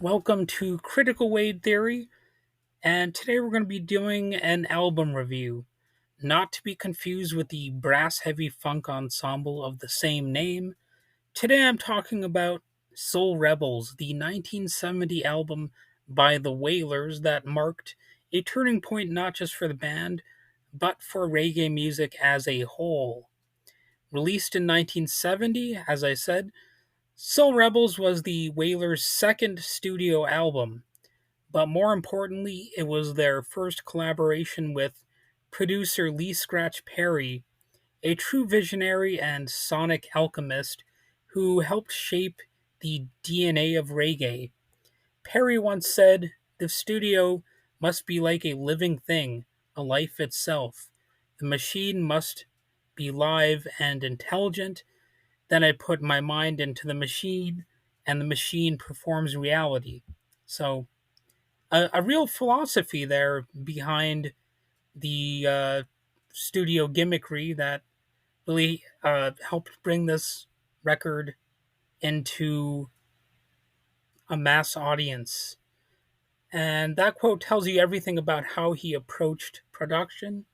Welcome to Critical Wade Theory, and today we're going to be doing an album review, not to be confused with the brass heavy funk ensemble of the same name. Today I'm talking about Soul Rebels, the 1970 album by the Wailers that marked a turning point not just for the band, but for reggae music as a whole. Released in 1970, as I said, Soul Rebels was the Wailers' second studio album, but more importantly, it was their first collaboration with producer Lee Scratch Perry, a true visionary and sonic alchemist who helped shape the DNA of reggae. Perry once said, "The studio must be like a living thing, a life itself. The machine must be live and intelligent. Then I put my mind into the machine, and the machine performs reality." So, a real philosophy there behind the studio gimmickry that really helped bring this record into a mass audience. And that quote tells you everything about how he approached production: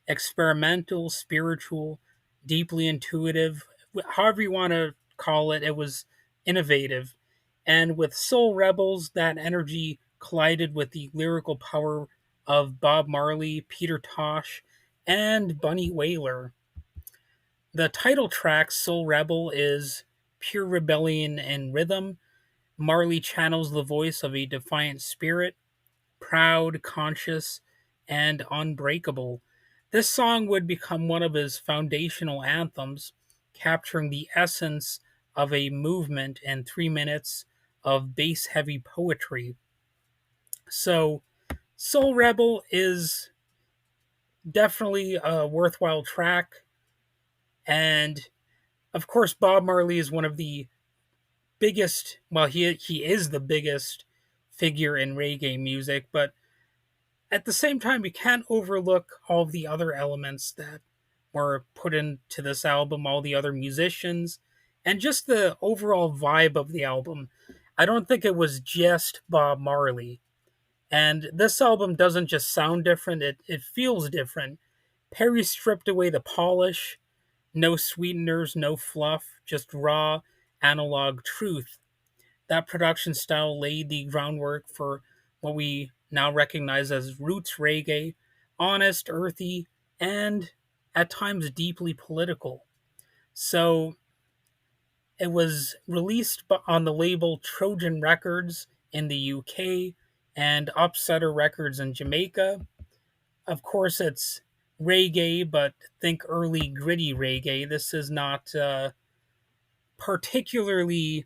experimental, spiritual, deeply intuitive, however you want to call it. It was innovative. And with Soul Rebels, that energy collided with the lyrical power of Bob Marley, Peter Tosh, and Bunny Wailer. The title track, Soul Rebel, is pure rebellion in rhythm. Marley channels the voice of a defiant spirit, proud, conscious, and unbreakable. This song would become one of his foundational anthems, capturing the essence of a movement in 3 minutes of bass heavy poetry. So, Soul Rebel is definitely a worthwhile track, and of course, Bob Marley is one of the biggest, well, he is the biggest figure in reggae music, but at the same time, we can't overlook all of the other elements that were put into this album, all the other musicians, and just the overall vibe of the album. I don't think it was just Bob Marley. And this album doesn't just sound different, it feels different. Perry stripped away the polish, no sweeteners, no fluff, just raw, analog truth. That production style laid the groundwork for what we now recognize as roots reggae: honest, earthy, and at times deeply political. So it was released on the label Trojan Records in the UK and Upsetter Records in Jamaica. Of course, it's reggae, but think early gritty reggae. This is not particularly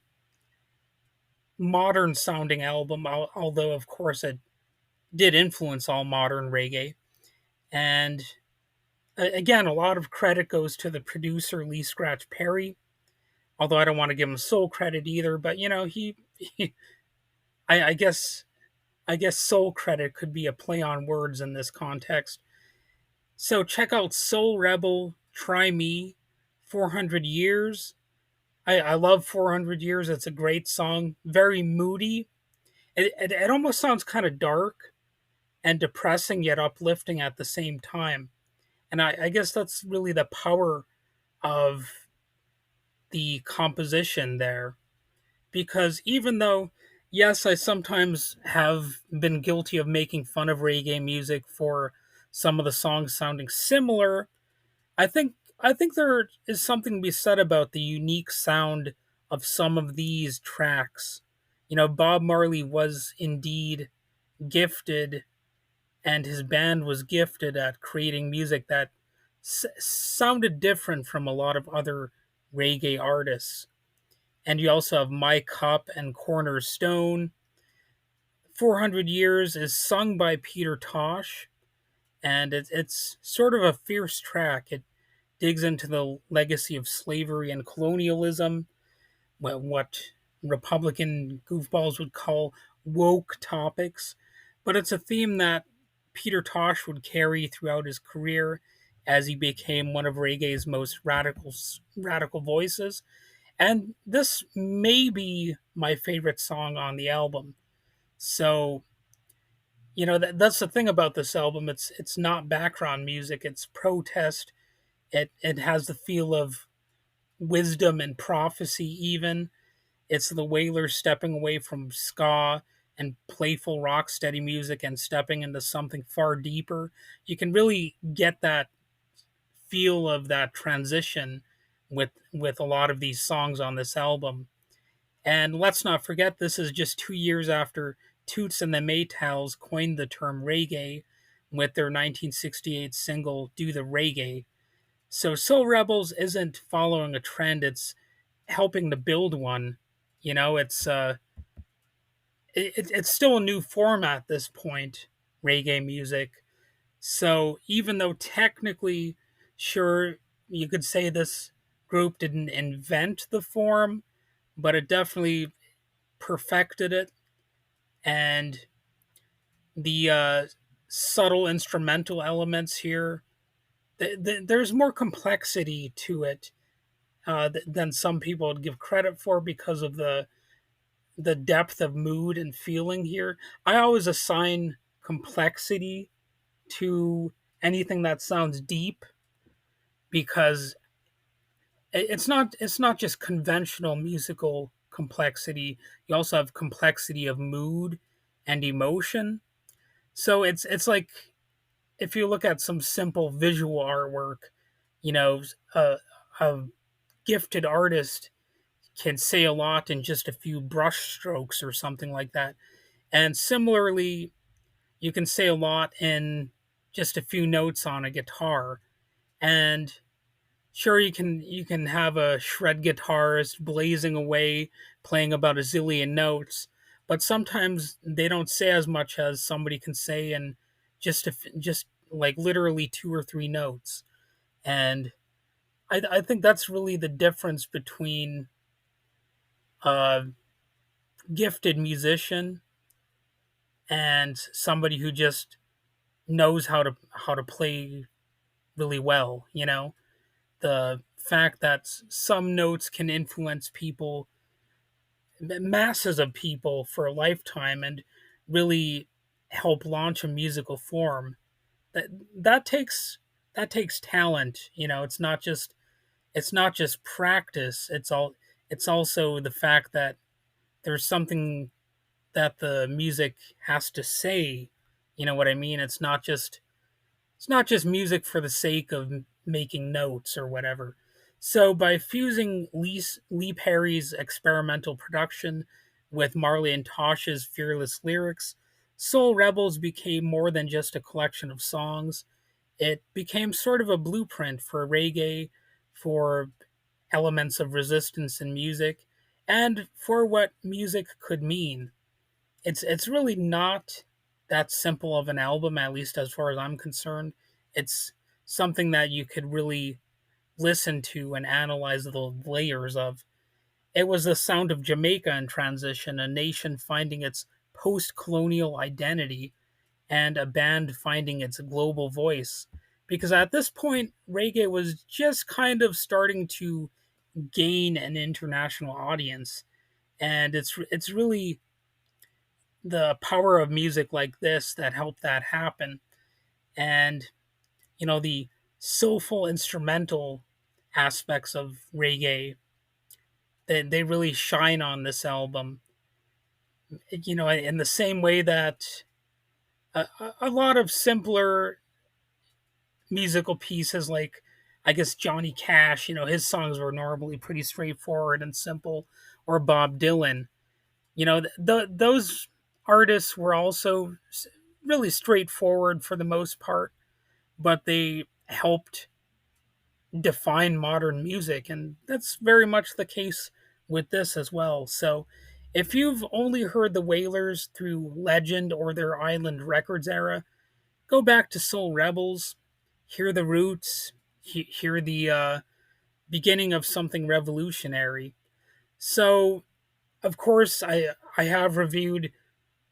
modern sounding album, although, of course, it did influence all modern reggae. And again, a lot of credit goes to the producer Lee Scratch Perry, although I don't want to give him sole credit either. But he I guess sole credit could be a play on words in this context. So check out Soul Rebel, Try Me, 400 Years. I love 400 Years. It's a great song, very moody. It almost sounds kind of dark and depressing yet uplifting at the same time. And I guess that's really the power of the composition there. Because even though, yes, I sometimes have been guilty of making fun of reggae music for some of the songs sounding similar, I think there is something to be said about the unique sound of some of these tracks. Bob Marley was indeed gifted, and his band was gifted at creating music that sounded different from a lot of other reggae artists. And you also have My Cup and Cornerstone. 400 Years is sung by Peter Tosh, and it's sort of a fierce track. It digs into the legacy of slavery and colonialism, what Republican goofballs would call woke topics, but it's a theme that Peter Tosh would carry throughout his career as he became one of reggae's most radical voices. And this may be my favorite song on the album. So, that's the thing about this album. It's not background music, it's protest. It has the feel of wisdom and prophecy even. It's the Wailers stepping away from ska and playful rocksteady music and stepping into something far deeper. You can really get that feel of that transition with a lot of these songs on this album. And let's not forget, this is just 2 years after Toots and the Maytals coined the term reggae with their 1968 single "Do the Reggae." So Soul Rebels isn't following a trend; it's helping to build one. It's still a new format at this point, reggae music. So even though technically, sure, you could say this group didn't invent the form, but it definitely perfected it. And the subtle instrumental elements here, there's more complexity to it than some people would give credit for because of the depth of mood and feeling here. I always assign complexity to anything that sounds deep because it's not just conventional musical complexity. You also have complexity of mood and emotion. So it's like if you look at some simple visual artwork, you know, a gifted artist can say a lot in just a few brush strokes or something like that. And similarly, you can say a lot in just a few notes on a guitar. And sure, you can have a shred guitarist blazing away playing about a zillion notes, but sometimes they don't say as much as somebody can say in just like literally two or three notes. And I think that's really the difference between a gifted musician and somebody who just knows how to play really well. The fact that some notes can influence people, masses of people for a lifetime, and really help launch a musical form. That that takes that takes talent. It's not just practice. It's also the fact that there's something that the music has to say. You know what I mean? It's not just music for the sake of making notes or whatever. So by fusing Lee Perry's experimental production with Marley and Tosh's fearless lyrics, Soul Rebels became more than just a collection of songs. It became sort of a blueprint for reggae, for elements of resistance in music, and for what music could mean. It's really not that simple of an album, at least as far as I'm concerned. It's something that you could really listen to and analyze the layers of. It was the sound of Jamaica in transition, a nation finding its post-colonial identity and a band finding its global voice. Because at this point, reggae was just kind of starting to gain an international audience, and it's really the power of music like this that helped that happen. And the soulful instrumental aspects of reggae, they really shine on this album. In the same way that a lot of simpler musical pieces, like I guess Johnny Cash, his songs were normally pretty straightforward and simple, or Bob Dylan. Those artists were also really straightforward for the most part, but they helped define modern music, and that's very much the case with this as well. So, if you've only heard the Wailers through Legend or their Island Records era, go back to Soul Rebels, hear the roots, hear the beginning of something revolutionary. So, of course, I have reviewed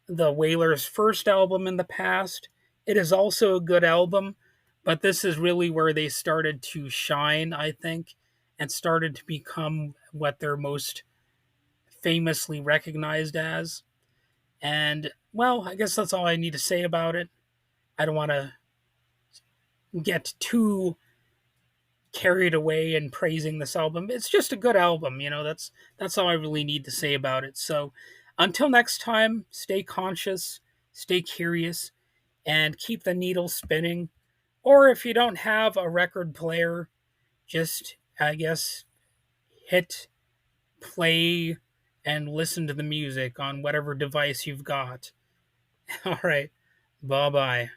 the Wailers' first album in the past. It is also a good album, but this is really where they started to shine, I think. and started to become what they're most famously recognized as. And, well, I guess that's all I need to say about it. I don't want to get too carried away in praising this album. It's just a good album, that's all I really need to say about it. So until next time, stay conscious, stay curious, and keep the needle spinning. Or if you don't have a record player, just, I guess, hit play and listen to the music on whatever device you've got. All right. Bye bye.